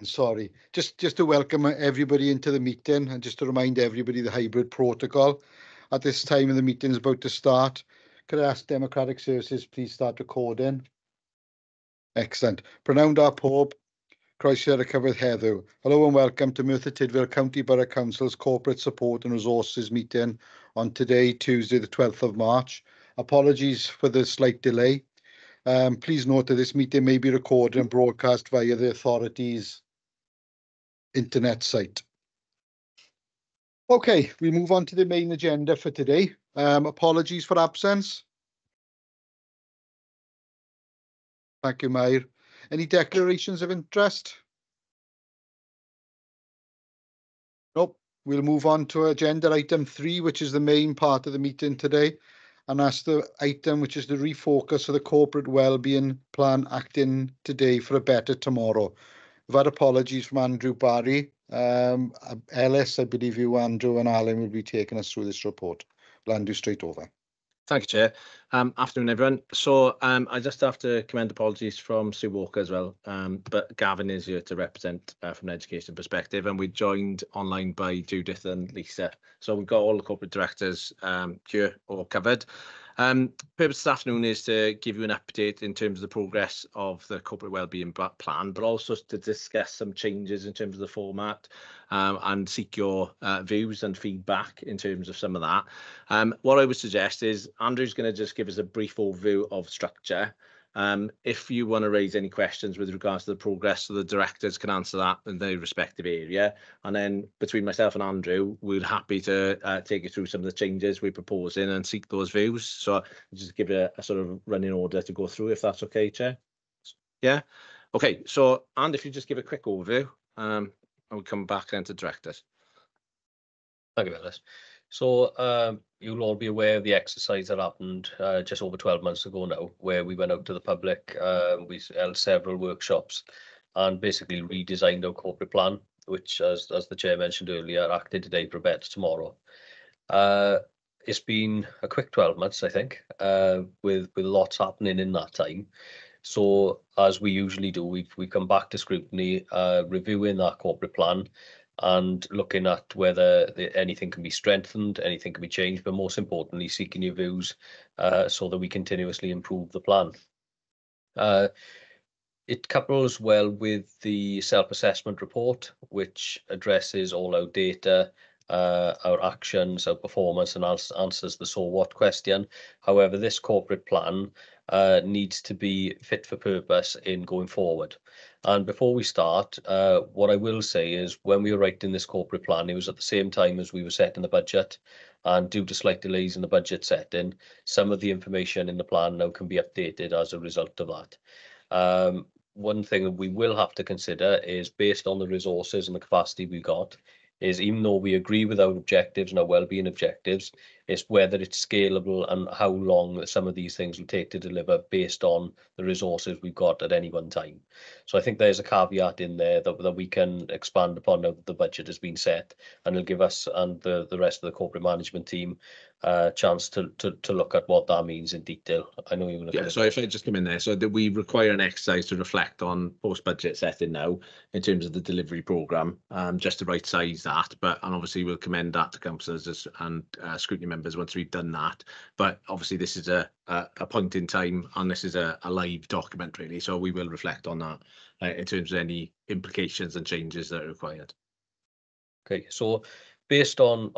Sorry, just to welcome everybody into the meeting and just to remind everybody the hybrid protocol. At this time of the meeting is about to start. Could I ask Democratic Services please start recording? Excellent. Prynawn da pob, croeso ar y cyfraith heddiw. Hello and welcome to Merthyr Tydfil County Borough Council's Corporate Support and Resources meeting on today, Tuesday the 12th of March. Apologies for the slight delay. Please note that this meeting may be recorded and broadcast via the authorities' internet site. Okay, we move on to the main agenda for today. Apologies for absence. Thank you, Mair. Any declarations of interest? Nope. We'll move on to agenda item 3, which is the main part of the meeting today. And that's the item which is the refocus of the corporate wellbeing plan acting today for a better tomorrow. We've had apologies from Andrew Barry. Ellis, I believe you, Andrew, and Alan will be taking us through this report. I'll hand you straight over. Thank you, Chair. Afternoon, everyone. So I just have to commend apologies from Sue Walker as well, but Gavin is here to represent from an education perspective, and we're joined online by Judith and Lisa. So we've got all the corporate directors here all covered. Purpose this afternoon is to give you an update in terms of the progress of the corporate wellbeing plan, but also to discuss some changes in terms of the format and seek your views and feedback in terms of some of that. What I would suggest is Andrew's going to just give us a brief overview of structure. If you want to raise any questions with regards to the progress, so the directors can answer that in their respective area. And then between myself and Andrew, we're happy to take you through some of the changes we're proposing and seek those views. So I'll just give you a sort of running order to go through, if that's okay, Chair. Yeah. Okay. So, and if you just give a quick overview, and we'll come back then to directors. Thank you, Ellis. So you'll all be aware of the exercise that happened just over 12 months ago now, where we went out to the public, we held several workshops and basically redesigned our corporate plan, which, as the Chair mentioned earlier, acted today for a better tomorrow. It's been a quick 12 months, I think, with lots happening in that time. So as we usually do, we come back to scrutiny, reviewing that corporate plan, and looking at whether anything can be strengthened, anything can be changed, but most importantly, seeking your views so that we continuously improve the plan. It couples well with the self-assessment report, which addresses all our data, our actions, our performance, and answers the so what question. However, this corporate plan needs to be fit for purpose in going forward. And before we start, what I will say is when we were writing this corporate plan, it was at the same time as we were setting the budget. And due to slight delays in the budget setting, some of the information in the plan now can be updated as a result of that. One thing that we will have to consider is, based on the resources and the capacity we've got, is even though we agree with our objectives and our wellbeing objectives, it's whether it's scalable and how long some of these things will take to deliver based on the resources we've got at any one time. So I think there's a caveat in there that we can expand upon now that the budget has been set, and it'll give us and the rest of the corporate management team a chance to look at what that means in detail. I know you want to. Yeah, so if I just come in there, so that we require an exercise to reflect on post-budget setting now in terms of the delivery programme, just to right size that, and obviously we'll commend that to councillors and scrutiny members once we've done that. But obviously this is a point in time, and this is a live document really, so we will reflect on that in terms of any implications and changes that are required. Okay, so based on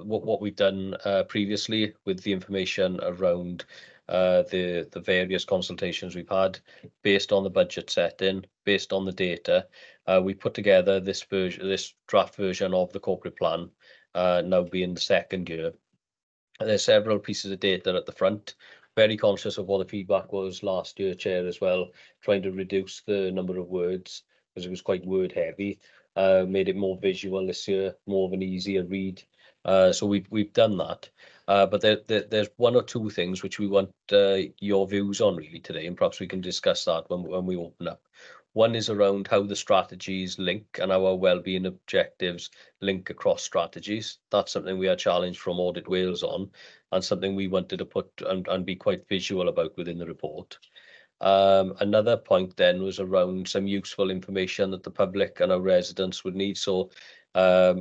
what we've done previously with the information around the various consultations we've had, based on the budget setting, based on the data, we put together this draft version of the corporate plan, now being the second year. And there's several pieces of data at the front. Very conscious of what the feedback was last year, Chair, as well, trying to reduce the number of words because it was quite word heavy. Made it more visual this year, more of an easier read. So we've done that. But there's one or two things which we want your views on really today, and perhaps we can discuss that when we open up. One is around how the strategies link and how our wellbeing objectives link across strategies. That's something we are challenged from Audit Wales on, and something we wanted to put and be quite visual about within the report. Another point then was around some useful information that the public and our residents would need. So a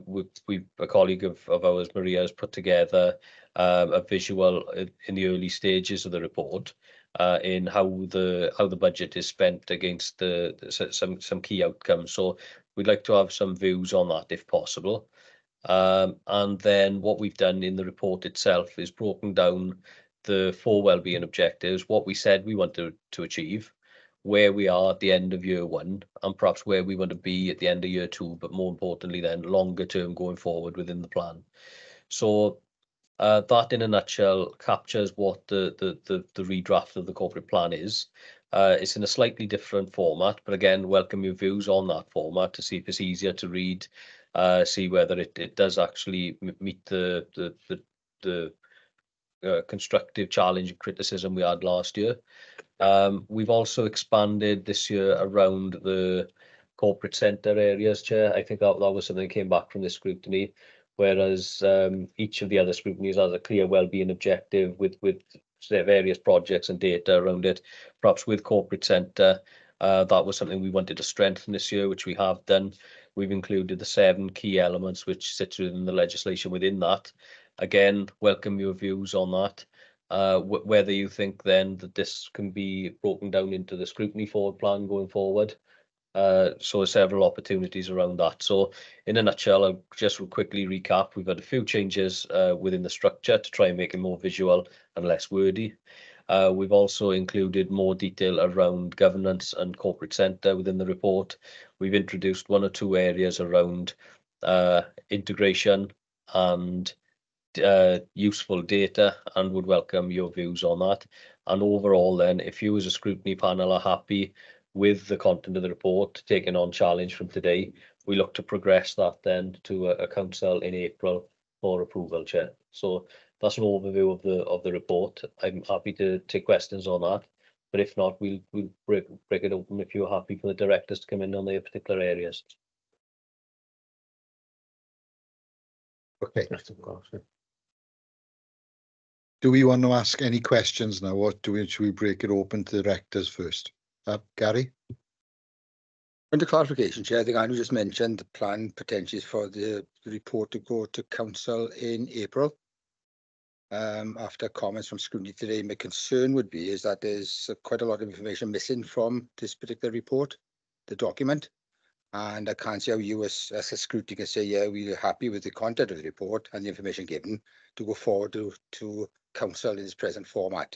colleague of ours, Maria, has put together a visual in the early stages of the report in how the budget is spent against some key outcomes. So we'd like to have some views on that if possible. And then what we've done in the report itself is broken down the 4 wellbeing objectives, what we said we want to achieve, where we are at the end of year 1, and perhaps where we want to be at the end of year 2, but more importantly then longer term going forward within the plan. So that in a nutshell captures what the redraft of the corporate plan is. It's in a slightly different format, but again, welcome your views on that format to see if it's easier to read, see whether it does actually meet the constructive challenge and criticism we had last year. We've also expanded this year around the corporate centre areas, Chair. I think that was something that came back from the scrutiny, whereas each of the other scrutinies has a clear wellbeing objective with various projects and data around it. Perhaps with corporate centre, that was something we wanted to strengthen this year, which we have done. We've included the 7 key elements which sit within the legislation within that. Again, welcome your views on that. Whether you think then that this can be broken down into the scrutiny forward plan going forward. So several opportunities around that. So in a nutshell, I'll just quickly recap. We've had a few changes within the structure to try and make it more visual and less wordy. We've also included more detail around governance and corporate centre within the report. We've introduced 1 or 2 areas around integration and useful data, and would welcome your views on that. And overall then, if you as a scrutiny panel are happy with the content of the report, taking on challenge from today, we look to progress that then to a council in April for approval, Chair. So that's an overview of the report. I'm happy to take questions on that, but if not, we'll break it open if you're happy for the directors to come in on their particular areas. Okay. Do we want to ask any questions now, or should we break it open to the directors first? Gary? Under clarification, Chair, I think Andrew just mentioned the plan potentially for the report to go to council in April. After comments from scrutiny today, my concern would be is that there's quite a lot of information missing from this particular report, the document. And I can't see how you as a scrutiny can say, yeah, we're happy with the content of the report and the information given to go forward to council in its present format.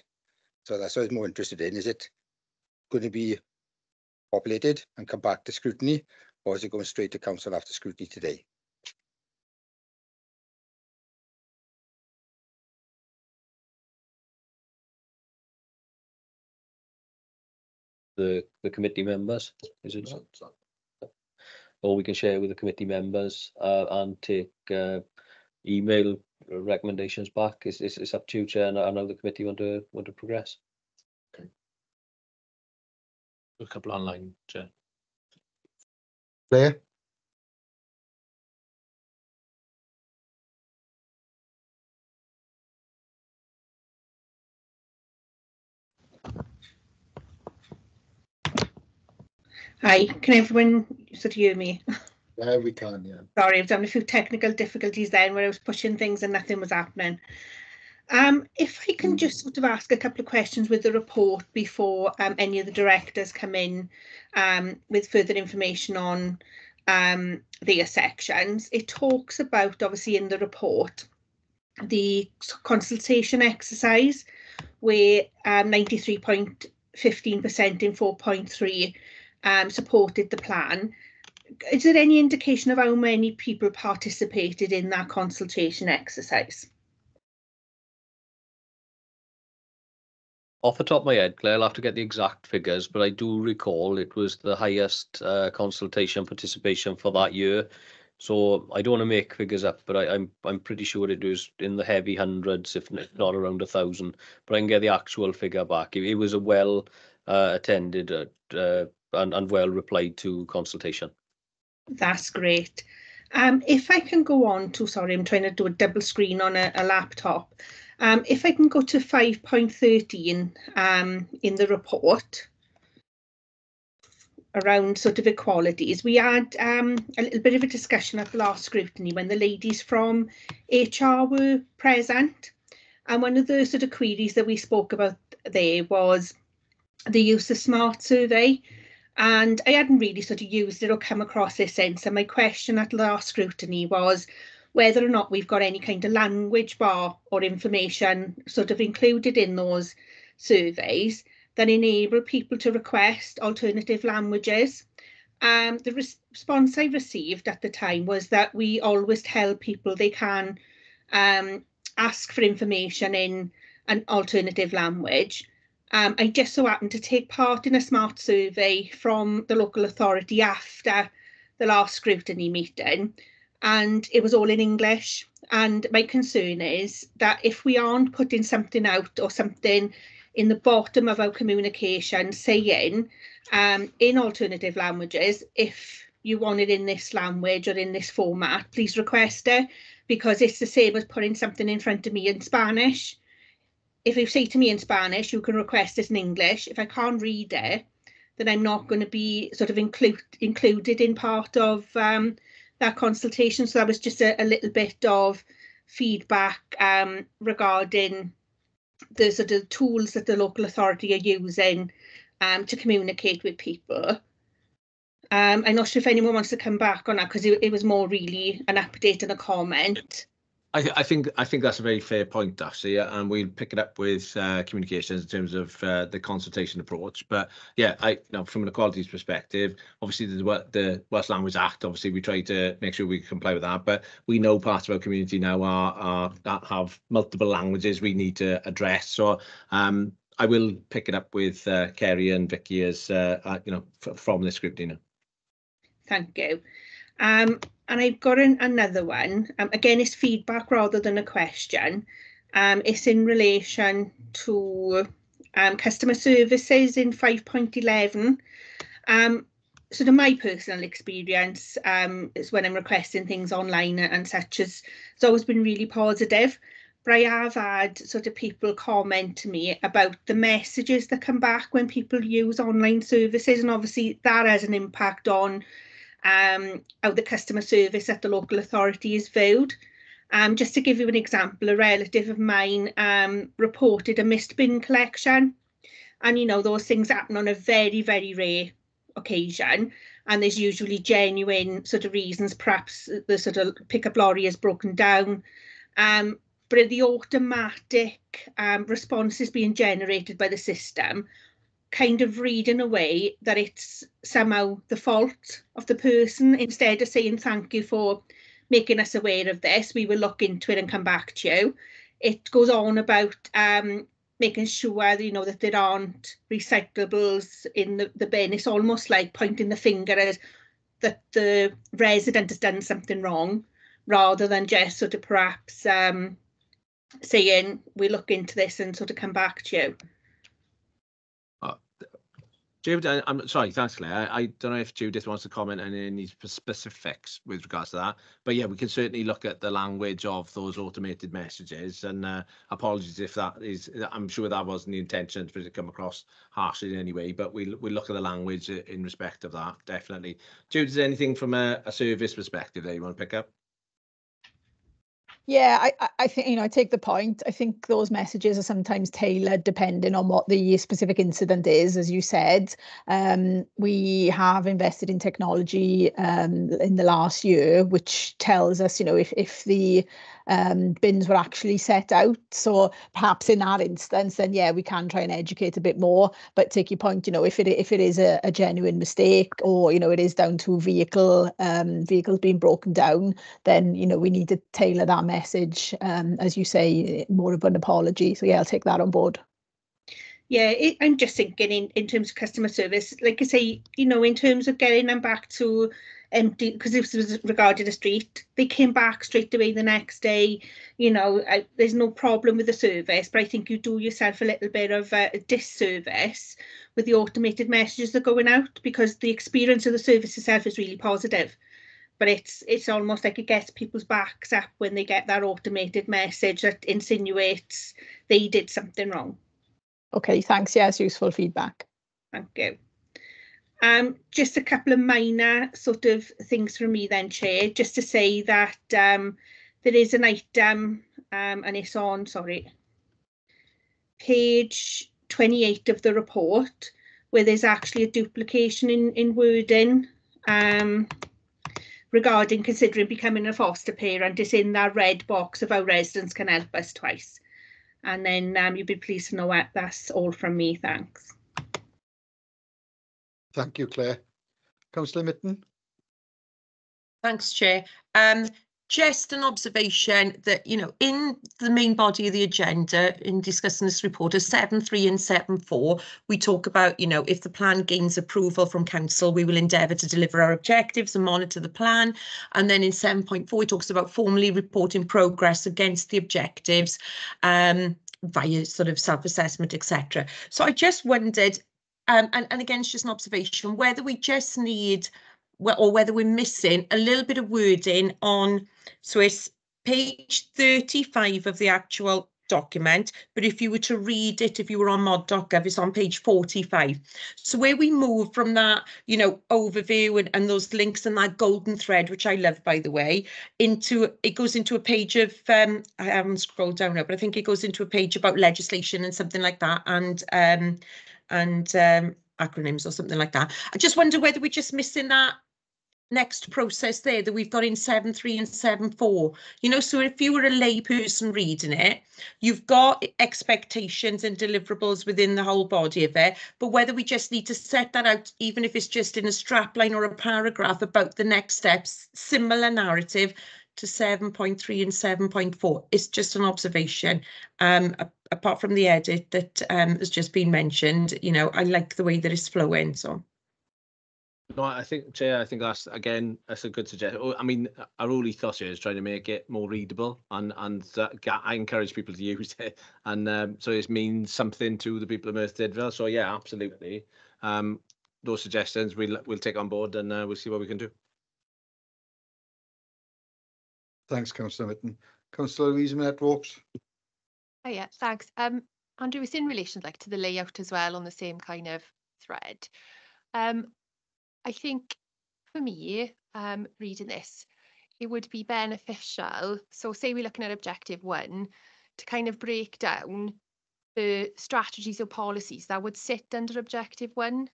So that's what I was more interested in. Is it going to be populated and come back to scrutiny, or is it going straight to council after scrutiny today? The committee members, is it? Or we can share with the committee members and take email recommendations back. It's up to you, Chair, and I know the committee want to progress. Okay. A couple online, Chair. Claire? Hi, can everyone sort of hear me? Yeah, we can, yeah. Sorry, I've done a few technical difficulties then where I was pushing things and nothing was happening. If I can just sort of ask a couple of questions with the report before any of the directors come in with further information on their sections. It talks about, obviously in the report, the consultation exercise where 93.15% in 4.3 supported the plan. Is there any indication of how many people participated in that consultation exercise? Off the top of my head, Claire, I'll have to get the exact figures, but I do recall it was the highest consultation participation for that year. So I don't want to make figures up, but I'm pretty sure it was in the heavy hundreds, if not around 1,000. But I can get the actual figure back. It was a well attended and well replied to consultation. That's great. If I can go on to, sorry, I'm trying to do a double screen on a laptop. If I can go to 5.13 in the report, around sort of equalities. We had a little bit of a discussion at the last scrutiny when the ladies from HR were present, and one of the sort of queries that we spoke about there was the use of smart survey, and I hadn't really sort of used it or come across this since, and my question at the last scrutiny was whether or not we've got any kind of language bar or information sort of included in those surveys that enable people to request alternative languages. The response I received at the time was that we always tell people they can ask for information in an alternative language. I just so happened to take part in a smart survey from the local authority after the last scrutiny meeting, and it was all in English. And my concern is that if we aren't putting something out or something in the bottom of our communication saying in alternative languages, if you want it in this language or in this format, please request it, because it's the same as putting something in front of me in Spanish. If you say to me in Spanish, you can request it in English. If I can't read it, then I'm not going to be sort of included in part of that consultation. So that was just a little bit of feedback regarding the sort of tools that the local authority are using to communicate with people. I'm not sure if anyone wants to come back on that, because it was more really an update and a comment. I think that's a very fair point, Darcy, and we'll pick it up with communications in terms of the consultation approach. But yeah, from an equalities perspective, obviously the Welsh Language Act, obviously we try to make sure we comply with that. But we know parts of our community now are that have multiple languages we need to address. So I will pick it up with Kerry and Vicky as from this scrutiny now. Thank you. And I've got another one. Again, it's feedback rather than a question. It's in relation to customer services in 5.11. Sort of my personal experience is when I'm requesting things online and such, it's always been really positive. But I have had sort of people comment to me about the messages that come back when people use online services, and obviously that has an impact on how the customer service at the local authority is viewed. Just to give you an example, a relative of mine reported a missed bin collection, and those things happen on a very, very rare occasion, and there's usually genuine sort of reasons. Perhaps the sort of pickup lorry is broken down, but the automatic responses being generated by the system kind of read in a way that it's somehow the fault of the person. Instead of saying thank you for making us aware of this, we will look into it and come back to you, it goes on about making sure that there aren't recyclables in the bin. It's almost like pointing the finger as that the resident has done something wrong, rather than just sort of perhaps saying we look into this and sort of come back to you. Judith, I'm sorry, thanks, Claire. I don't know if Judith wants to comment on any specifics with regards to that, but yeah, we can certainly look at the language of those automated messages, and apologies if that is, I'm sure that wasn't the intention for it to come across harshly in any way, but we'll look at the language in respect of that, definitely. Judith, is there anything from a service perspective that you want to pick up? Yeah, I think, I take the point. I think those messages are sometimes tailored depending on what the specific incident is, as you said. We have invested in technology in the last year, which tells us, if the bins were actually set out. So perhaps in that instance, then yeah, we can try and educate a bit more. But take your point, if it is a genuine mistake, or it is down to vehicles being broken down, then we need to tailor that message, as you say, more of an apology. So yeah, I'll take that on board. Yeah, I'm just thinking in terms of customer service, like I say, in terms of getting them back to empty, because this was regarding a street, they came back straight away the next day. There's no problem with the service, but I think you do yourself a little bit of a disservice with the automated messages that are going out, because the experience of the service itself is really positive. But it's almost like it gets people's backs up when they get that automated message that insinuates they did something wrong. Okay, thanks. Yeah, it's useful feedback. Thank you. Just a couple of minor sort of things from me then, Chair, just to say that there is an item, and it's on, sorry, page 28 of the report, where there's actually a duplication in wording regarding considering becoming a foster parent. It's in that red box of how residents can help us twice. And then you'd be pleased to know that. That's all from me. Thanks. Thank you, Claire. Councillor Mitten. Thanks, Chair. Just an observation that, you know, in the main body of the agenda in discussing this report, as 7.3 and 7.4, we talk about, you know, if the plan gains approval from council, we will endeavour to deliver our objectives and monitor the plan. And then in 7.4, it talks about formally reporting progress against the objectives via sort of self-assessment, etc. So I just wondered, and again, it's just an observation, whether we just need, or whether we're missing a little bit of wording on, so it's page 35 of the actual document, but if you were to read it, if you were on mod.gov, it's on page 45. So where we move from that, you know, overview and those links and that golden thread, which I love, by the way, into, it goes into a page of, I haven't scrolled down now, but I think it goes into a page about legislation and something like that, and acronyms or something like that. I just wonder whether we're just missing that next process there that we've got in 7.3 and 7.4, you know, so if you were a lay person reading it, you've got expectations and deliverables within the whole body of it, but whether we just need to set that out, even if it's just in a strapline or a paragraph about the next steps, similar narrative to 7.3 and 7.4. It's just an observation. Apart from the edit that has just been mentioned, you know, I like the way that it's flowing, so. No, I think, Chair, I think that's, again, that's a good suggestion. I mean, our whole ethos here is trying to make it more readable, and I encourage people to use it, and so it means something to the people of Merthyr Tydfil. So yeah, absolutely. Those suggestions we'll take on board, and we'll see what we can do. Thanks, Councillor Mitten. Councillor Louise Minette-Rokes. Oh yeah, thanks. Andrew, it's in relation to the layout as well on the same kind of thread. I think for me, reading this, it would be beneficial. So say we're looking at objective 1, to kind of break down the strategies or policies that would sit under objective 1.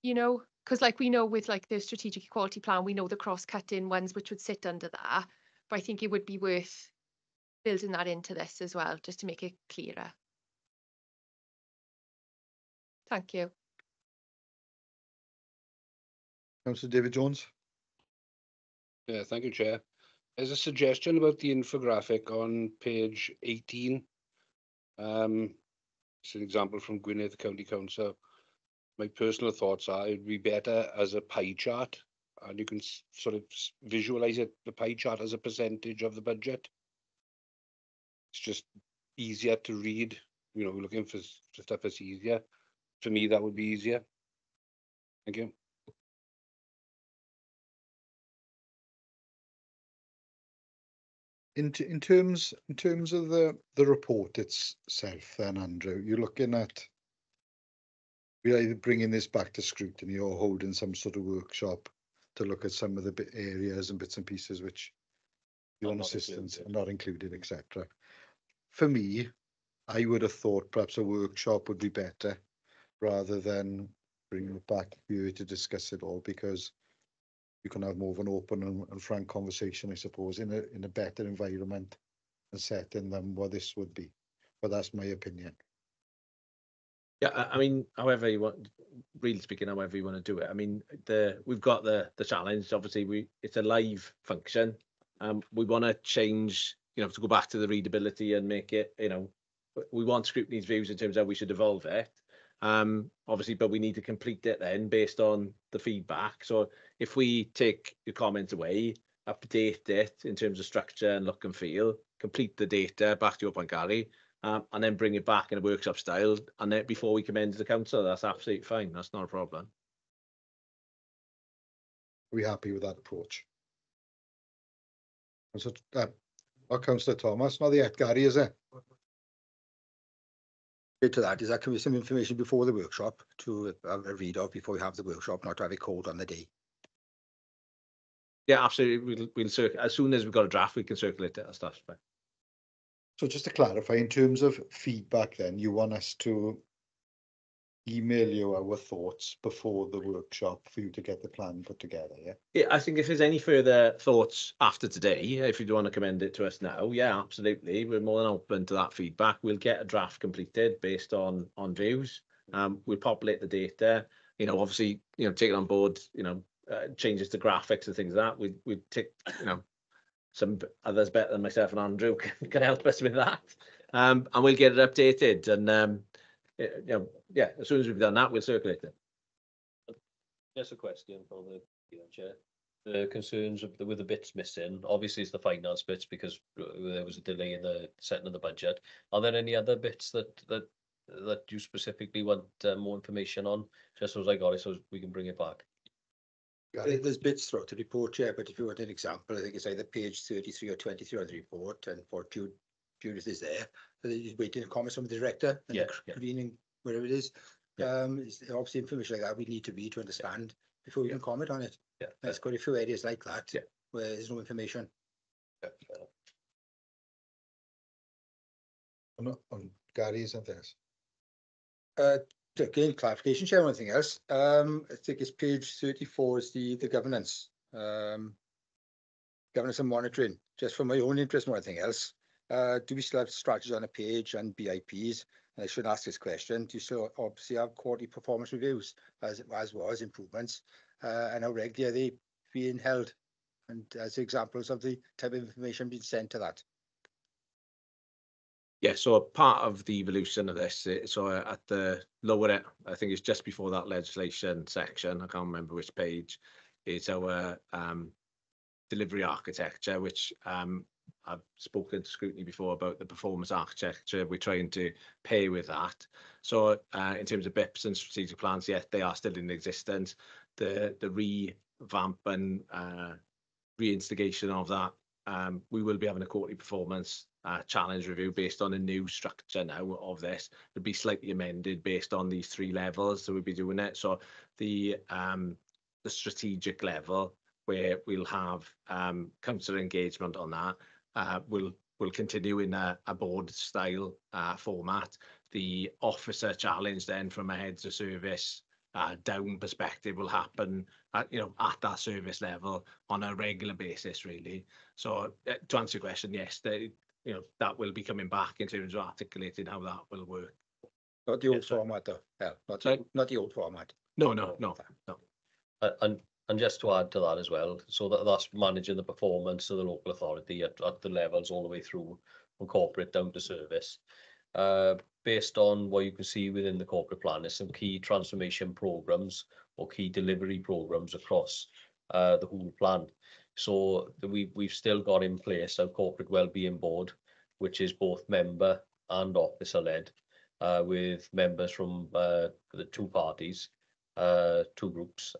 You know, because like we know with like the strategic equality plan, we know the cross-cutting ones which would sit under that. But I think it would be worth building that into this as well, just to make it clearer. Thank you. Councillor David Jones. Yeah, thank you, Chair. There's a suggestion about the infographic on page 18. It's an example from Gwynedd County Council. My personal thoughts are it'd be better as a pie chart, and you can sort of visualize it, the pie chart, as a percentage of the budget. It's just easier to read. You know, we're looking for stuff that's easier. For me, that would be easier. Thank you. In terms of the report itself, then, Andrew, you're looking at, we're either bringing this back to scrutiny or holding some sort of workshop to look at some of the areas and bits and pieces which beyond assistance are not included, etc. For me, I would have thought perhaps a workshop would be better rather than bringing it back here to discuss it all, because you can have more of an open and frank conversation, I suppose, in a better environment and setting than what this would be. But that's my opinion. Yeah, I mean, however you want, really speaking, however you want to do it. I mean, we've got the challenge. Obviously, it's a live function. We want to change, you know, to go back to the readability and make it, you know, we want Scrutiny's views in terms of how we develop it. Obviously, but we need to complete it then based on the feedback. So if we take your comments away, update it in terms of structure and look and feel, complete the data, back to your point, Gary, and then bring it back in a workshop style, and then before we commend to the council, that's absolutely fine. That's not a problem. Are we happy with that approach? So, Councillor Thomas, not yet, Gary, is it? To that, is that can be some information before the workshop to have a read of before we have the workshop, not to have it called on the day. Yeah, absolutely. We'll circulate as soon as we've got a draft. We can circulate it as stuff. So just to clarify, in terms of feedback, then you want us to email you our thoughts before the workshop for you to get the plan put together, yeah? Yeah, I think if there's any further thoughts after today, if you do want to commend it to us now, yeah, absolutely. We're more than open to that feedback. We'll get a draft completed based on views. We'll populate the data. You know, obviously, you know, take it on board. You know, changes to graphics and things like that. We take, you know, some others better than myself and Andrew can help us with that. And we'll get it updated. And you know, yeah, as soon as we've done that, we'll circulate it. Just a question for the chair. The concerns with the bits missing, obviously it's the finance bits because there was a delay in the setting of the budget. Are there any other bits that you specifically want more information on? Just as I got it, so we can bring it back. There's bits throughout the report, yeah, but if you want an example, I think it's either page 33 or 23 on the report, and for Judith is there. So he's waiting to comment from the director and the cleaning, wherever it is. It's obviously information like that we need to read to understand before we can comment on it. Yeah, there's quite a few areas like that where there's no information. On Gary, isn't this? Again, clarification, Chair, anything else? I think it's page 34 is the governance. Governance and monitoring, just for my own interest more than anything else. Do we still have strategies on a page and BIPs? And I should ask this question. Do you still obviously have quarterly performance reviews as was improvements? And how regularly are they being held? And as examples of the type of information being sent to that. Yeah, so part of the evolution of this, so at the lower end, I think it's just before that legislation section, I can't remember which page, is our delivery architecture, which I've spoken to Scrutiny before about the performance architecture. We're trying to pay with that. So in terms of BIPs and strategic plans, yes, they are still in existence. The revamp and reinstigation of that, we will be having a quarterly performance challenge review based on a new structure now of this. It'll be slightly amended based on these 3 levels, so we'll be doing it. So the strategic level, where we'll have councillor engagement on that, will continue in a board style format. The officer challenge then from a heads of service down perspective will happen at that service level on a regular basis, really. So to answer your question, yes, that will be coming back in terms of articulating how that will work. Not the old format though. Yeah, not the old format. No. And just to add to that as well, so that's managing the performance of the local authority at the levels all the way through from corporate down to service. Based on what you can see within the corporate plan, there's some key transformation programs or key delivery programs across the whole plan. So we've still got in place our corporate wellbeing board, which is both member and officer led, with members from the 2 parties, 2 groups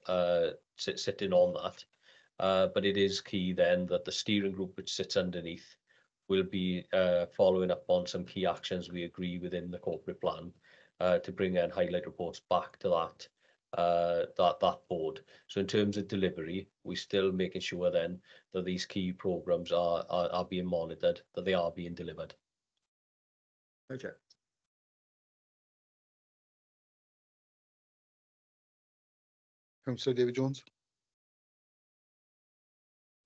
sitting on that. But it is key then that the steering group, which sits underneath, will be following up on some key actions we agree within the corporate plan to bring in highlight reports back to that board. So in terms of delivery, we're still making sure then that these key programs are being monitored, that they are being delivered. Okay. Councillor David Jones.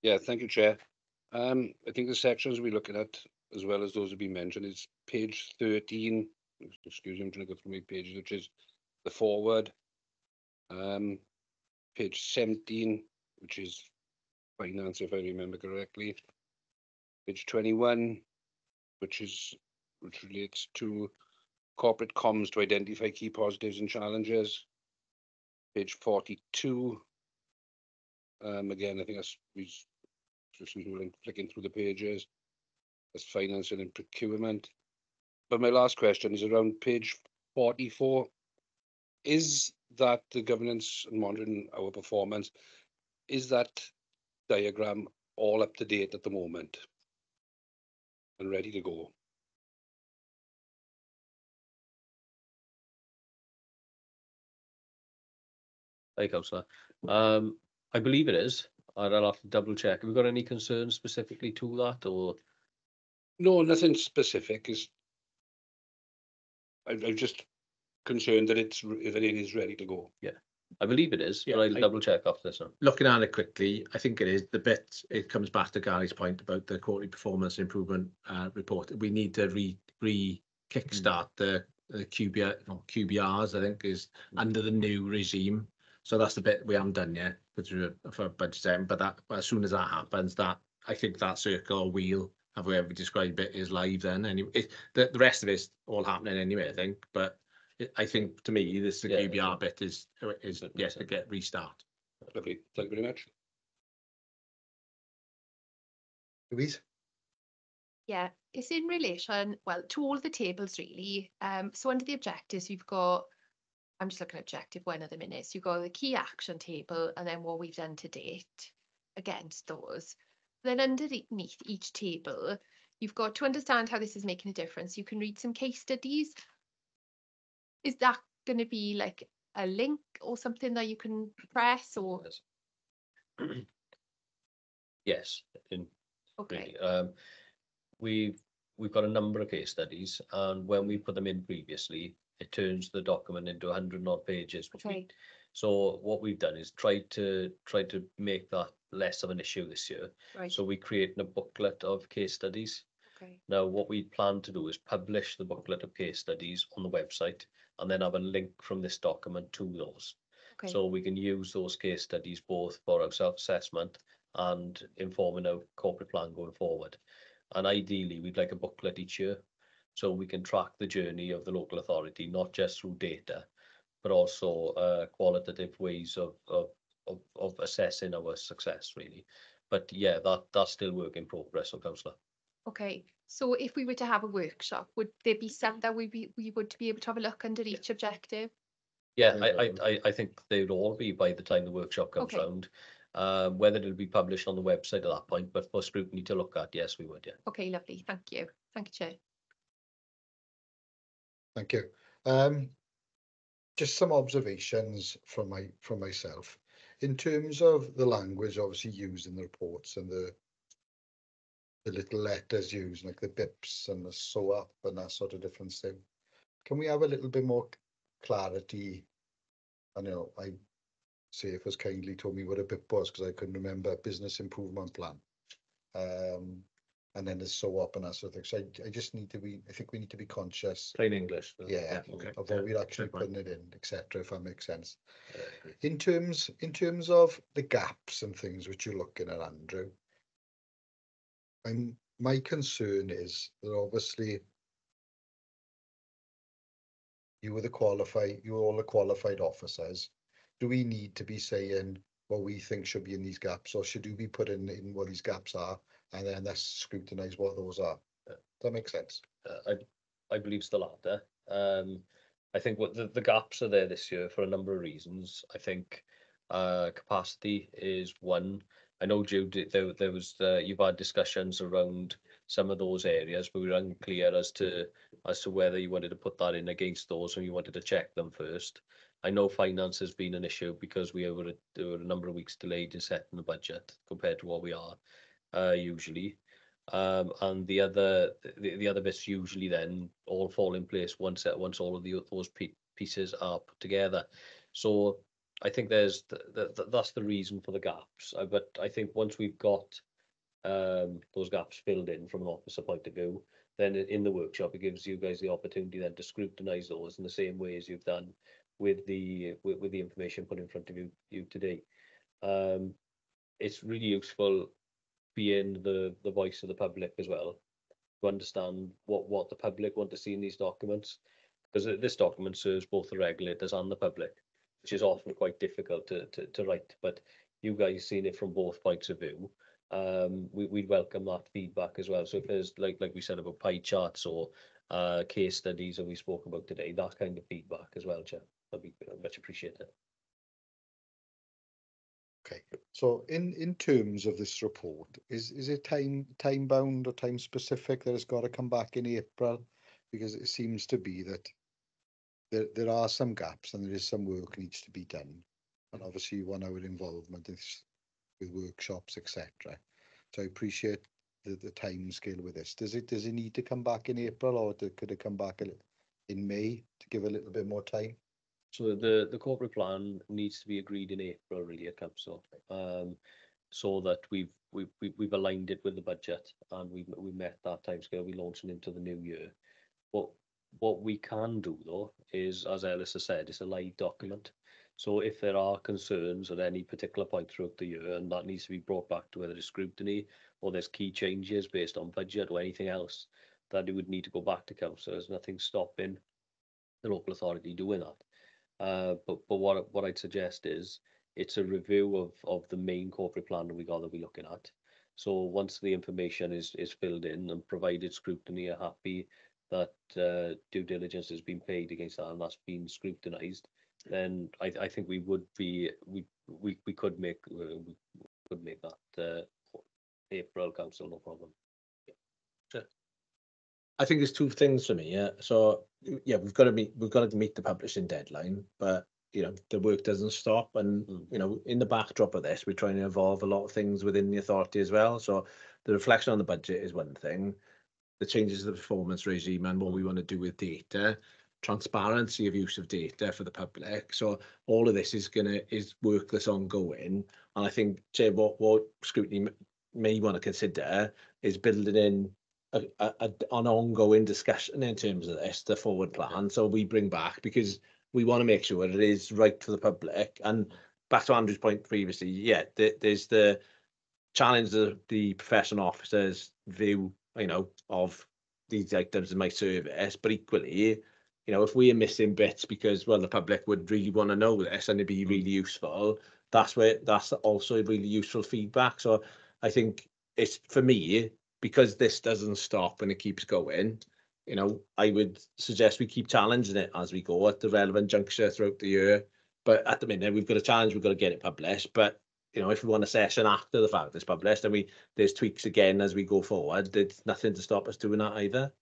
Yeah, thank you, Chair. I think the sections we're looking at, as well as those have been mentioned, is page 13. Excuse me, I'm trying to go through my pages, which is the forward. Page 17, which is finance, if I remember correctly. Page 21, which relates to corporate comms to identify key positives and challenges. Page 42. Again, I think that's flicking through the pages. That's financing and procurement. But my last question is around page 44. Is that the governance and monitoring our performance? Is that diagram all up to date at the moment and ready to go? Hi, Councillor. I believe it is. I'll have to double check. Have we got any concerns specifically to that, or? No, nothing specific. I'm just concerned that that it is ready to go. I believe it is, Yeah, but I'll I- double check after this one. Looking at it quickly, I think it is the bit. It comes back to Gary's point about the quarterly performance improvement report. We need to kickstart the QBRs. I think is under the new regime. So that's the bit we haven't done yet for budget setting. But that as soon as that happens, that I think that circle or wheel, however we describe it, is live then. Anyway, the rest of it's all happening anyway. I think, but. I think to me, this the Yeah, QBR bit is yes to get restart. Lovely. Thank you very much. Louise? Yeah, it's in relation, well, to all the tables really. So under the objectives, you've got, I'm just looking at objective 1 at the minute. So you've got the key action table and then what we've done to date against those. Then underneath each table, you've got to understand how this is making a difference. You can read some case studies. Is that going to be like a link or something that you can press or? Yes. Okay. Really. We've got a number of case studies, and when we put them in previously, it turns the document into 100 odd pages. Okay. So what we've done is try to make that less of an issue this year. Right. So we created a booklet of case studies. Okay. Now, what we plan to do is publish the booklet of case studies on the website, and then have a link from this document to those. Okay. So we can use those case studies both for our self-assessment and informing our corporate plan going forward. And ideally, we'd like a booklet each year, so we can track the journey of the local authority, not just through data, but also qualitative ways of assessing our success, really. But yeah, that's still work in progress, so Councillor. Okay. So if we were to have a workshop, would there be some that we would be able to have a look under each objective? Yeah, I think they'd all be by the time the workshop comes Okay. round. Whether it'll be published on the website at that point, but for scrutiny to look at, yes, we would, yeah. Okay, lovely. Thank you. Thank you, Chair. Thank you. Just some observations from myself. In terms of the language obviously used in the reports and the little letters used, like the bips and the so up and that sort of different thing. Can we have a little bit more clarity? I know I say if was kindly told me what a bip was because I couldn't remember business improvement plan. And then there's so up and that sort of thing. So I just need to be, I think we need to be conscious. Plain English. Yeah, Okay. of what we're actually fair point. putting it in, etc. If that makes sense. In terms of the gaps and things which you're looking at, Andrew, my concern is that obviously you're all the qualified officers. Do we need to be saying what we think should be in these gaps, or should we be putting in what these gaps are and then let's scrutinize what those are? Does that make sense? I believe it's the latter. I think what the gaps are there this year for a number of reasons. I think capacity is one. I know, Jude, there was you've had discussions around some of those areas, but we were unclear as to whether you wanted to put that in against those or you wanted to check them first. I know finance has been an issue because we were a number of weeks delayed in setting the budget compared to what we are usually. And the other bits usually then all fall in place once all of those pieces are put together. So I think that's the reason for the gaps. But I think once we've got those gaps filled in from an officer point of view, then in the workshop it gives you guys the opportunity then to scrutinise those in the same way as you've done with the information put in front of you today. It's really useful being the voice of the public as well, to understand what the public want to see in these documents, because this document serves both the regulators and the public, which is often quite difficult to write, but you guys seen it from both points of view. We'd welcome that feedback as well. So if there's like we said about pie charts or case studies that we spoke about today, that kind of feedback as well, Chair, that'd be much appreciated. Okay, so in terms of this report, is it time bound or time specific that it's got to come back in April? Because it seems to be that there are some gaps and there is some work needs to be done. and obviously 1 hour involvement with workshops, etc. So I appreciate the time scale with this. Does it need to come back in April, or could it come back in May to give a little bit more time? So the corporate plan needs to be agreed in April, really, at council, so that we've aligned it with the budget, and we met that timescale. We launching into the new year. But what we can do, though, is, as Ellis has said, it's a live document. So if there are concerns at any particular point throughout the year, and that needs to be brought back to whether it's scrutiny or there's key changes based on budget or anything else, that it would need to go back to council. There's nothing stopping the local authority doing that. But what I'd suggest is it's a review of the main corporate plan that we're looking at. So once the information is filled in, and provided scrutiny are happy that due diligence has been paid against that and that's been scrutinised, then I think we could make that April council, no problem. I think there's two things for me. Yeah. So yeah, we've got to meet the publishing deadline, but the work doesn't stop. And in the backdrop of this, we're trying to evolve a lot of things within the authority as well. So the reflection on the budget is one thing, the changes to the performance regime and what we want to do with data, transparency of use of data for the public. So all of this is work that's ongoing. And I think, Jay, what scrutiny may want to consider is building in an ongoing discussion in terms of this, the forward plan. So we bring back, because we want to make sure it is right for the public. And back to Andrew's point previously, yeah, there's the challenge of the professional officers' view, of these items in my service, but equally, if we are missing bits because, well, the public would really want to know this and it'd be really useful, that's also really useful feedback. So I think it's, for me, because this doesn't stop and it keeps going, I would suggest we keep challenging it as we go at the relevant juncture throughout the year. But at the minute, we've got a challenge, we've got to get it published. But if we want a session after the fact it's published, and there's tweaks again as we go forward, there's nothing to stop us doing that either.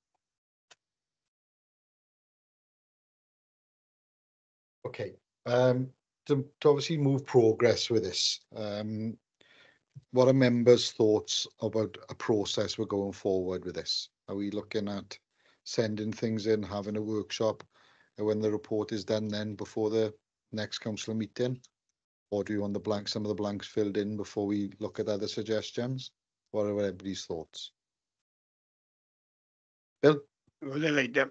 Okay. To obviously move progress with this, what are members' thoughts about a process we're going forward with this? Are we looking at sending things in, having a workshop, and when the report is done then before the next council meeting? Or do you want some of the blanks filled in before we look at other suggestions? What are everybody's thoughts? Bill? Well, I like that.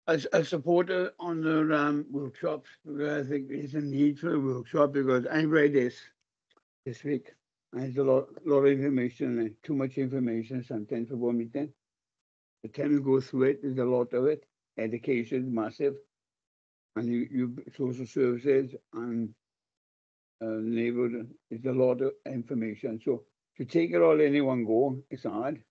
I support it on the workshops, because I think there's a need for a workshop, because I read this week. And there's a lot of information, too much information sometimes for one meeting. The time you go through it, there's a lot of it. Education is massive. And you social services and neighborhood, it's a lot of information. So to take it all in one go, it's hard.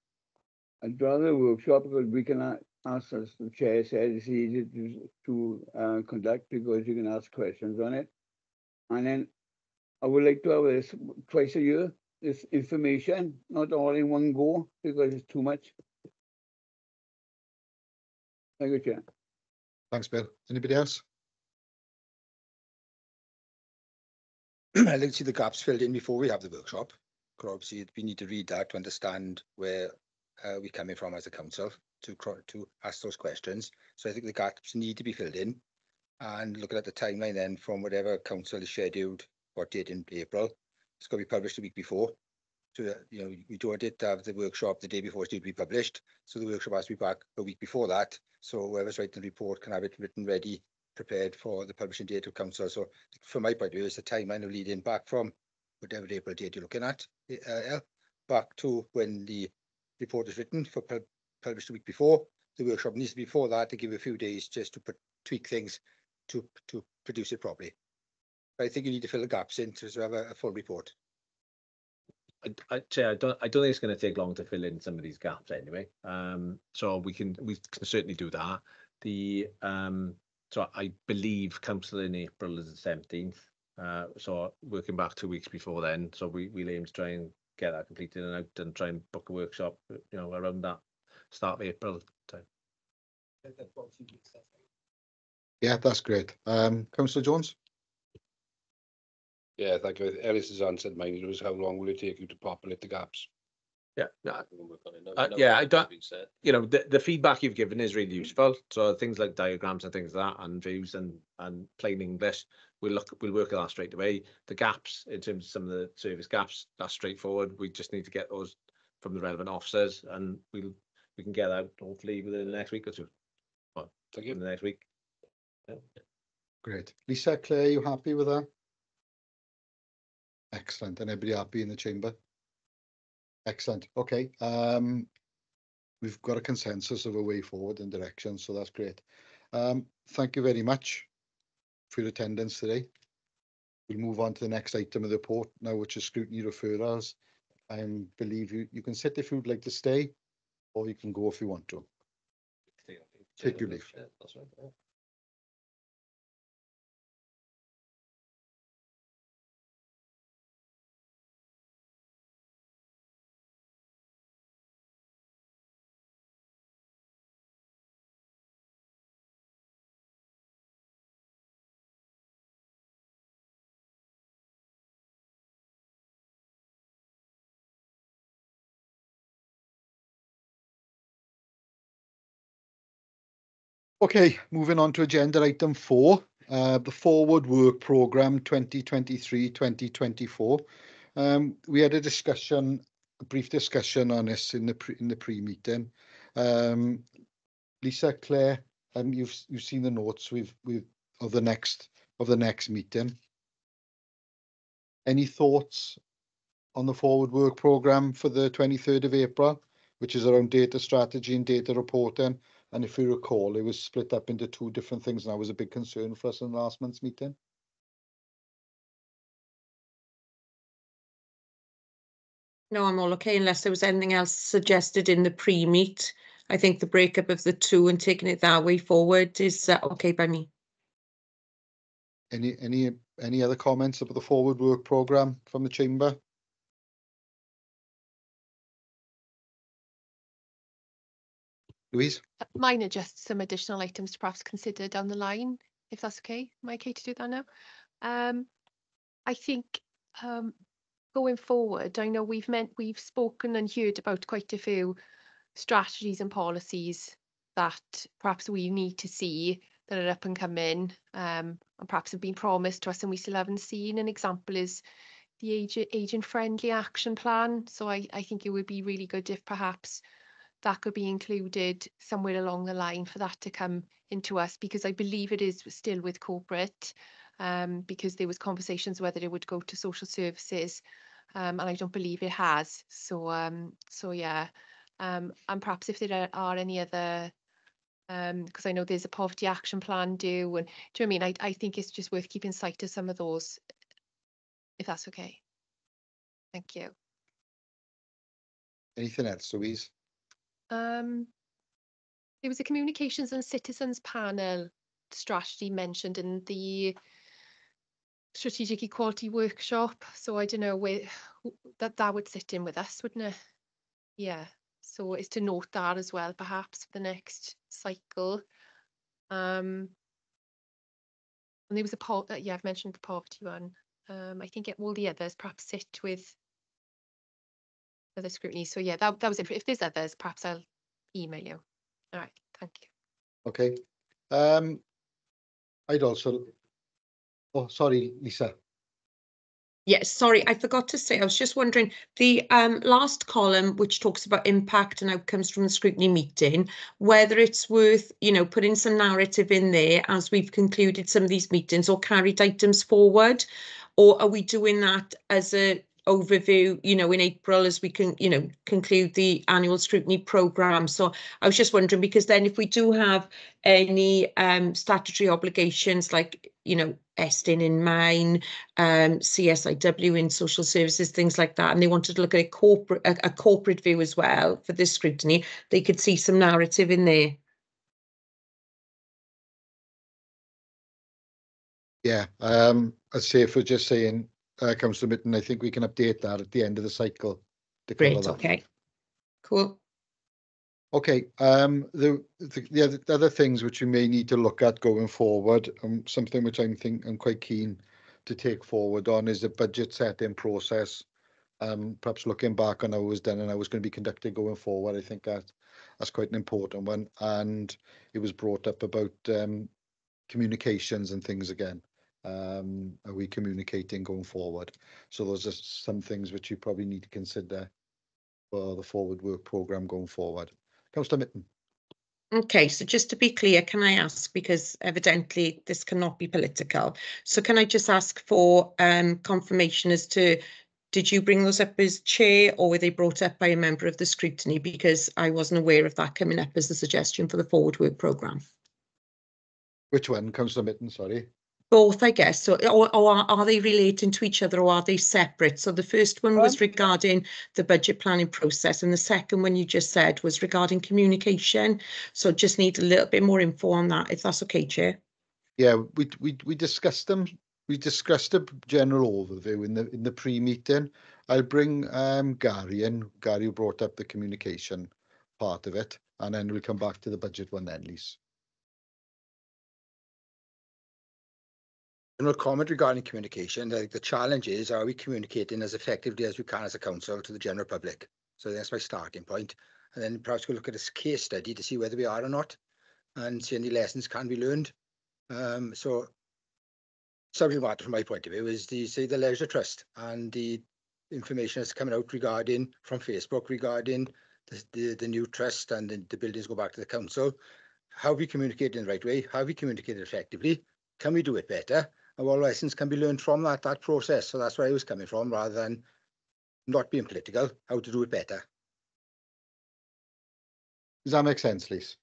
I'd rather a workshop, because we can ask, as the chair said, it's easy to conduct, because you can ask questions on it. And then I would like to have this twice a year, this information, not all in one go, because it's too much. Thank you, Chair. Thanks, Bill. Anybody else? I'd like to see the gaps filled in before we have the workshop. Because obviously we need to read that to understand where we're coming from as a council to ask those questions. So I think the gaps need to be filled in, and looking at the timeline then from whatever council is scheduled or date in April, it's going to be published the week before. So we don't want it to have the workshop the day before it's due to be published. So the workshop has to be back a week before that. So whoever's writing the report can have it written ready, prepared for the publishing date of council. So from my point of view, it's the timeline of leading back from whatever April date you're looking at, back to when the report is written for published the week before. The workshop needs to be before that to give a few days just to tweak things to produce it properly. But I think you need to fill the gaps in to have a full report. I don't think it's going to take long to fill in some of these gaps anyway. So we can certainly do that. So I believe council in April is the 17th. So working back 2 weeks before then. So we'll aim to try and get that completed and out and try and book a workshop, around that start of April time. Yeah, that's great. Councillor Jones? Yeah, thank you. Ellis has answered mine. It was how long will it take you to populate the gaps? Yeah, We'll work on it. No, yeah, I that's don't. been said. You know, the feedback you've given is really useful. So things like diagrams and things like that, and views and plain English, we'll work at that straight away. The gaps in terms of some of the service gaps, that's straightforward. We just need to get those from the relevant officers, and we can get out hopefully within the next week or two. Well, Thank you. in the next week. Yeah. Great. Lisa, Claire, you happy with that? Excellent. And everybody happy in the chamber? Excellent. Okay. We've got a consensus of a way forward and direction, so that's great. Thank you very much for your attendance today. We'll move on to the next item of the report now, which is scrutiny referrals. I believe you can sit if you'd like to stay, or you can go if you want to. Take your leave. Yeah, that's right. Yeah. Okay, moving on to agenda item 4, the Forward Work Programme 2023-2024. We had a brief discussion on this in the pre-meeting. Lisa, Claire, you've seen the notes of the next meeting. Any thoughts on the Forward Work Programme for the 23rd of April, which is around data strategy and data reporting? And if you recall, it was split up into 2 different things, and that was a big concern for us in last month's meeting. No, I'm all okay unless there was anything else suggested in the pre-meet. I think the breakup of the 2 and taking it that way forward is okay by me. Any other comments about the Forward Work Programme from the chamber? Louise? Mine are just some additional items to perhaps consider down the line, if that's okay. Am I okay to do that now? I think going forward, I know we've spoken and heard about quite a few strategies and policies that perhaps we need to see that are up and coming, and perhaps have been promised to us and we still haven't seen. An example is the agent-friendly action plan. So I think it would be really good if perhaps that could be included somewhere along the line for that to come into us, because I believe it is still with corporate, because there was conversations whether it would go to social services, and I don't believe it has. So yeah, and perhaps if there are any other, because I know there's a poverty action plan due, and do you know what I mean? I think it's just worth keeping sight of some of those, if that's okay. Thank you. Anything else, Louise? There was a communications and citizens panel strategy mentioned in the strategic equality workshop. So I don't know where that would sit in with us, wouldn't it? Yeah. So it's to note that as well, perhaps for the next cycle. And there was yeah, I've mentioned the poverty one. I think all the others perhaps sit with other scrutiny. So yeah, that was it. If there's others, perhaps I'll email you. All right, thank you. Okay. I'd also. Oh, sorry, Lisa. Yes, sorry, I forgot to say, I was just wondering, the last column, which talks about impact and outcomes from the scrutiny meeting, whether it's worth, putting some narrative in there as we've concluded some of these meetings or carried items forward, or are we doing that as a overview, in April as we can, conclude the annual scrutiny programme? So I was just wondering, because then if we do have any statutory obligations like, Estin in mine, CSIW in social services, things like that, and they wanted to look at a corporate view as well for this scrutiny, they could see some narrative in there. Yeah, I'd say if we're just saying comes to Mitten, I think we can update that at the end of the cycle. Great, okay, cool. Okay, the other things which we may need to look at going forward, something which I'm quite keen to take forward on is the budget setting process. Perhaps looking back on how it was done and how it's going to be conducted going forward, I think that's quite an important one. And it was brought up about communications and things again. Are we communicating going forward? So those are some things which you probably need to consider for the forward work programme going forward. Councillor Mitten. Okay, so just to be clear, can I ask, because evidently this cannot be political, so can I just ask for confirmation as to, did you bring those up as chair or were they brought up by a member of the scrutiny? Because I wasn't aware of that coming up as a suggestion for the forward work programme. Which one, Councillor Mitten, sorry? Both, I guess. So, or are they relating to each other, or are they separate? So the first one was regarding the budget planning process, and the second one you just said was regarding communication. So just need a little bit more info on that, if that's okay, Chair. Yeah, we discussed them. We discussed a general overview in the pre-meeting. I'll bring Gary in. Gary brought up the communication part of it, and then we'll come back to the budget one then, Lise. General comment regarding communication. The challenge is, are we communicating as effectively as we can as a council to the general public? So that's my starting point. And then perhaps we'll look at a case study to see whether we are or not, and see any lessons can be learned. So subject matter from my point of view is the Leisure Trust and the information that's coming out regarding from Facebook regarding the new trust and the buildings go back to the council. How we communicate in the right way? How we communicate effectively? Can we do it better? And what lessons can be learned from that process? So that's where I was coming from, rather than not being political, how to do it better. Does that make sense, Lise?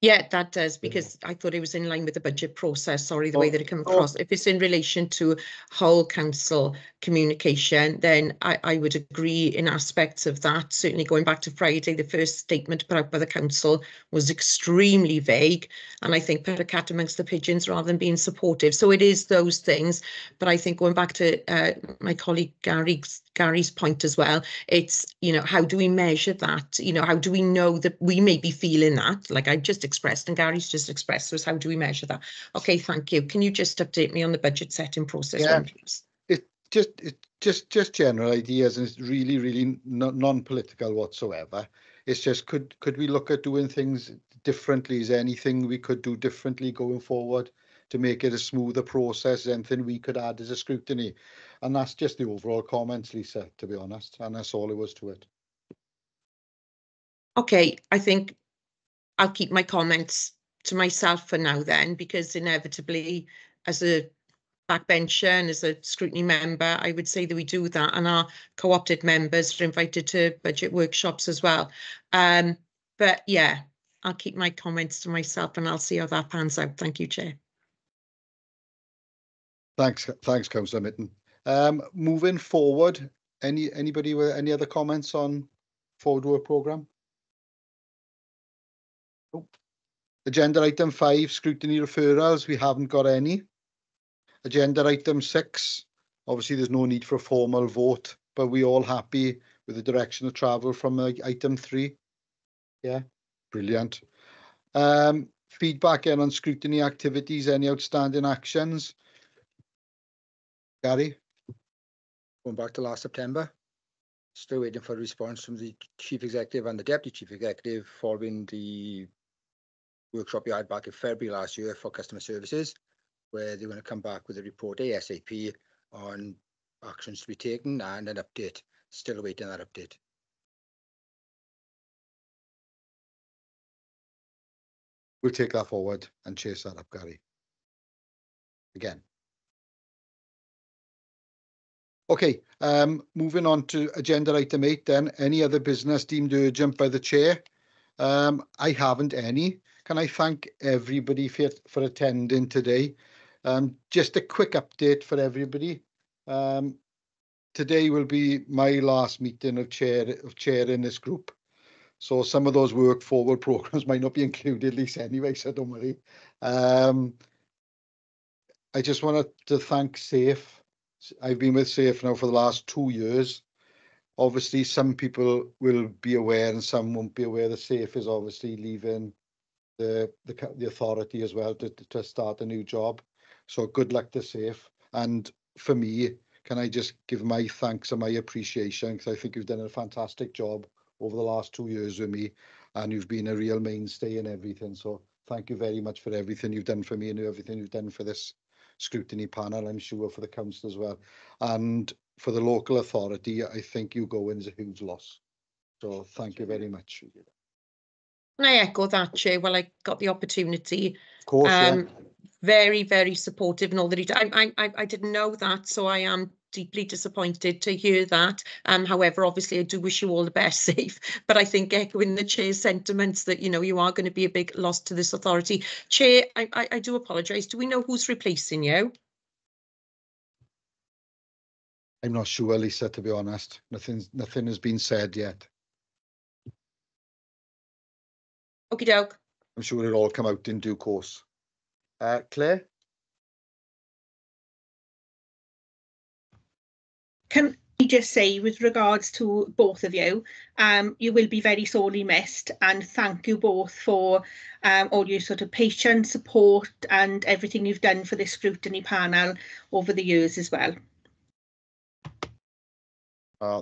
Yeah, that does, because I thought it was in line with the budget process. Sorry, the way that it came across. If it's in relation to whole council communication, then I would agree in aspects of that. Certainly going back to Friday, the first statement put out by the council was extremely vague, and I think put a cat amongst the pigeons rather than being supportive. So it is those things. But I think going back to my colleague Gary's point as well, it's, you know, how do we measure that? You know, how do we know that we may be feeling that, like I just expressed and Gary's just expressed, so how do we measure that? Okay, thank you. Can you just update me on the budget setting process, Yeah. please? It's just general ideas, and it's really non-political whatsoever. It's just could we look at doing things differently? Is there anything we could do differently going forward to make it a smoother process? Anything we could add as a scrutiny? And that's just the overall comments, Lisa, to be honest, and that's all it was to it. Okay, I think I'll keep my comments to myself for now then, because inevitably as a backbencher and as a scrutiny member, I would say that we do that, and our co-opted members are invited to budget workshops as well. But yeah, I'll keep my comments to myself and I'll see how that pans out. Thank you, Chair. Thanks, Councillor Mitten. Moving forward, anybody with any other comments on forward work programme? Oh. Agenda item 5, scrutiny referrals. We haven't got any. Agenda item 6. Obviously, there's no need for a formal vote, but we're all happy with the direction of travel from item 3. Yeah, brilliant. Feedback in on scrutiny activities. Any outstanding actions? Gary? Going back to last September, still waiting for a response from the Chief Executive and the Deputy Chief Executive following the workshop we had back in February last year for customer services, where they're going to come back with a report ASAP on actions to be taken and an update. Still awaiting that update. We'll take that forward and chase that up, Gary. Again. Okay, moving on to agenda item 8 then. Any other business deemed urgent by the chair? I haven't any. Can I thank everybody for attending today? Just a quick update for everybody. Today will be my last meeting of chairing this group. So some of those work forward programs might not be included, Lisa, anyway, so don't worry. I just wanted to thank SAFE. I've been with SAFE now for the last 2 years. Obviously, some people will be aware and some won't be aware that SAFE is obviously leaving the authority as well to start a new job. So good luck to SAFE. And for me, can I just give my thanks and my appreciation, because I think you've done a fantastic job over the last 2 years with me, and you've been a real mainstay in everything. So thank you very much for everything you've done for me and everything you've done for this scrutiny panel, I'm sure for the council as well. And for the local authority, I think you going is a huge loss. So thank you very much. And I echo that, Chair. Well, I got the opportunity. Of course, yeah. Very, very supportive and all that he did. I didn't know that, so I am deeply disappointed to hear that. However, obviously, I do wish you all the best, safe. But I think echoing the Chair's sentiments that, you know, you are going to be a big loss to this authority. Chair, I do apologise. Do we know who's replacing you? I'm not sure, Lisa, to be honest. Nothing has been said yet. Okie doke. I'm sure it'll all come out in due course. Claire? Can I just say, with regards to both of you, you will be very sorely missed, and thank you both for all your sort of patience, support, and everything you've done for this scrutiny panel over the years as well.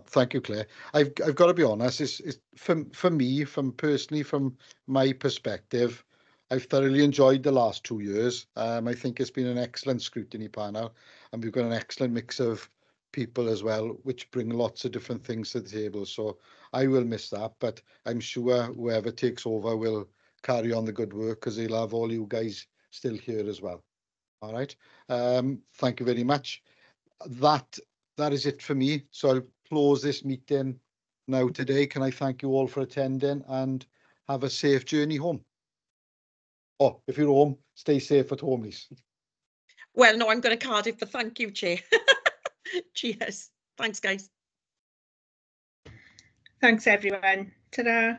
Thank you, Claire. I've got to be honest. It's for me, personally, from my perspective, I've thoroughly enjoyed the last 2 years. I think it's been an excellent scrutiny panel, and we've got an excellent mix of people as well, which bring lots of different things to the table. So I will miss that, but I'm sure whoever takes over will carry on the good work, because they'll have all you guys still here as well. All right. Thank you very much. That is it for me. So I'll close this meeting now today. Can I thank you all for attending, and have a safe journey home? Oh, if you're home, stay safe at home, Lisa. Well, no, I'm going to Cardiff, but thank you, Chair. Cheers. Thanks, guys. Thanks, everyone. Ta-da.